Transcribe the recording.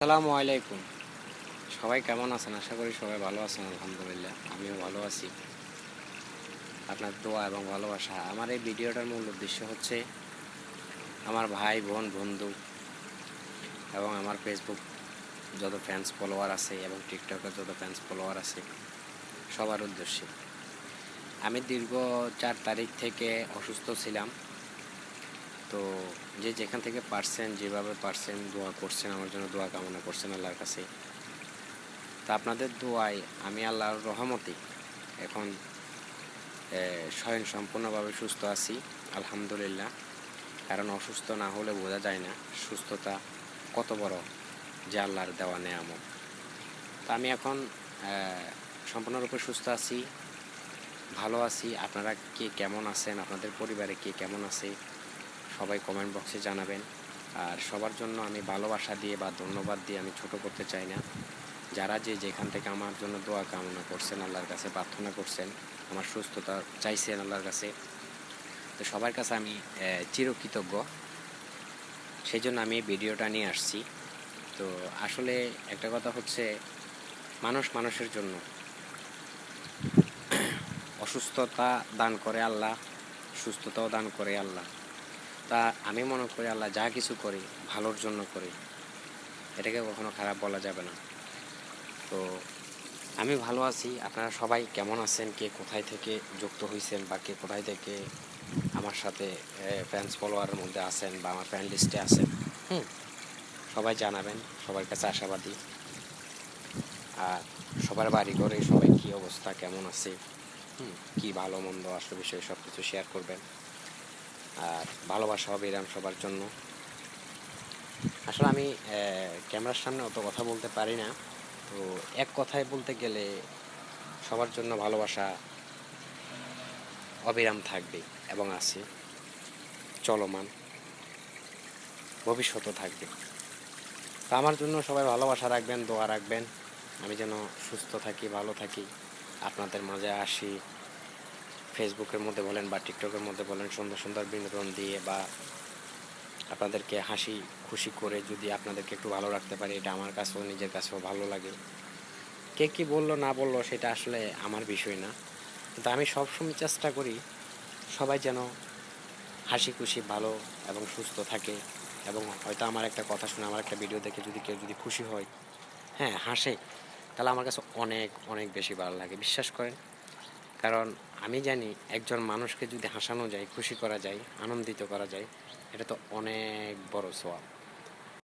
আসসালামু আলাইকুম। সবাই কেমন আছেন? আশা করি সবাই ভালো আছেন। আলহামদুলিল্লাহ আমিও ভালো আছি। আপনার দোয়া এবং ভালোবাসা। আমার এই ভিডিওটার মূল উদ্দেশ্য হচ্ছে আমার ভাই বোন বন্ধু এবং আমার ফেসবুক যত ফ্যান্স ফলোয়ার আছে এবং টিকটকের যত ফ্যান্স ফলোয়ার আছে সবার উদ্দেশ্যে। আমি দীর্ঘ 4 তারিখ থেকে অসুস্থ ছিলাম। তো যে যেখান থেকে পারছেন, যেভাবে পারছেন দোয়া করছেন, আমার জন্য দোয়া কামনা করছেন আল্লাহর কাছে। তা আপনাদের দোয়ায় আমি আল্লাহর রহমতে এখন সম্পূর্ণভাবে সুস্থ আছি আলহামদুলিল্লাহ। কারণ অসুস্থ না হলে বোঝা যায় না সুস্থতা কত বড় যে আল্লাহর দেওয়া নেয়ামত। তা আমি এখন সম্পূর্ণরূপে সুস্থ আছি, ভালো আছি। আপনারা কে কেমন আছেন, আপনাদের পরিবারে কে কেমন আছে সবাই কমেন্ট বক্সে জানাবেন। আর সবার জন্য আমি ভালোবাসা দিয়ে বা ধন্যবাদ দিয়ে আমি ছোট করতে চাই না। যারা যে যেখান থেকে আমার জন্য দোয়া কামনা করছেন, আল্লাহর কাছে প্রার্থনা করছেন, আমার সুস্থতা চাইছেন আল্লাহর কাছে, তো সবার কাছে আমি চিরকৃতজ্ঞ। সেই জন্য আমি এই ভিডিওটা নিয়ে আসছি। তো আসলে একটা কথা হচ্ছে, মানুষ মানুষের জন্য। অসুস্থতা দান করে আল্লাহ, সুস্থতাও দান করে আল্লাহ। তা আমি মনে করি আল্লাহ যা কিছু করি ভালোর জন্য করি, এটাকে কখনো খারাপ বলা যাবে না। তো আমি ভালো আছি। আপনারা সবাই কেমন আছেন, কে কোথায় থেকে যুক্ত হয়েছেন বা কে কোথায় থেকে আমার সাথে ফ্যান্স ফলোয়ারের মধ্যে আছেন বা আমার ফ্রেন্ড লিস্টে আছেন, সবাই জানাবেন। সবার কাছে আশাবাদী। আর সবার বাড়ি ঘরে সবাই কী অবস্থা, কেমন আছে, কি ভালো মন্দ আসলে বিষয়ে সব কিছু শেয়ার করবেন। আর ভালোবাসা হবে এরকম সবার জন্য। আসলে আমি ক্যামেরার সামনে অত কথা বলতে পারি না। তো এক কথায় বলতে গেলে সবার জন্য ভালোবাসা অবিরাম থাকবে এবং আছে, চলমান, ভবিষ্যতও থাকবে। তা আমার জন্য সবাই ভালোবাসা রাখবেন, দোয়া রাখবেন। আমি যেন সুস্থ থাকি, ভালো থাকি, আপনাদের মাঝে আসি। ফেসবুকের মধ্যে বলেন বা টিকটকের মধ্যে বলেন, সুন্দর সুন্দর বিনোদন দিয়ে বা আপনাদেরকে হাসি খুশি করে যদি আপনাদেরকে একটু ভালো রাখতে পারি, এটা আমার কাছেও নিজের কাছেও ভালো লাগে। কে কী বললো না বললো সেটা আসলে আমার বিষয় না, কিন্তু আমি সবসময় চেষ্টা করি সবাই যেন হাসি খুশি ভালো এবং সুস্থ থাকে। এবং হয়তো আমার একটা কথা শুনে, আমার একটা ভিডিও দেখে যদি কেউ যদি খুশি হয়, হ্যাঁ হাসে, তাহলে আমার কাছে অনেক অনেক বেশি ভালো লাগে, বিশ্বাস করেন। কারণ আমি জানি একজন মানুষকে যদি হাসানো যায়, খুশি করা যায়, আনন্দিত করা যায়, এটা তো অনেক বড় সওয়াব।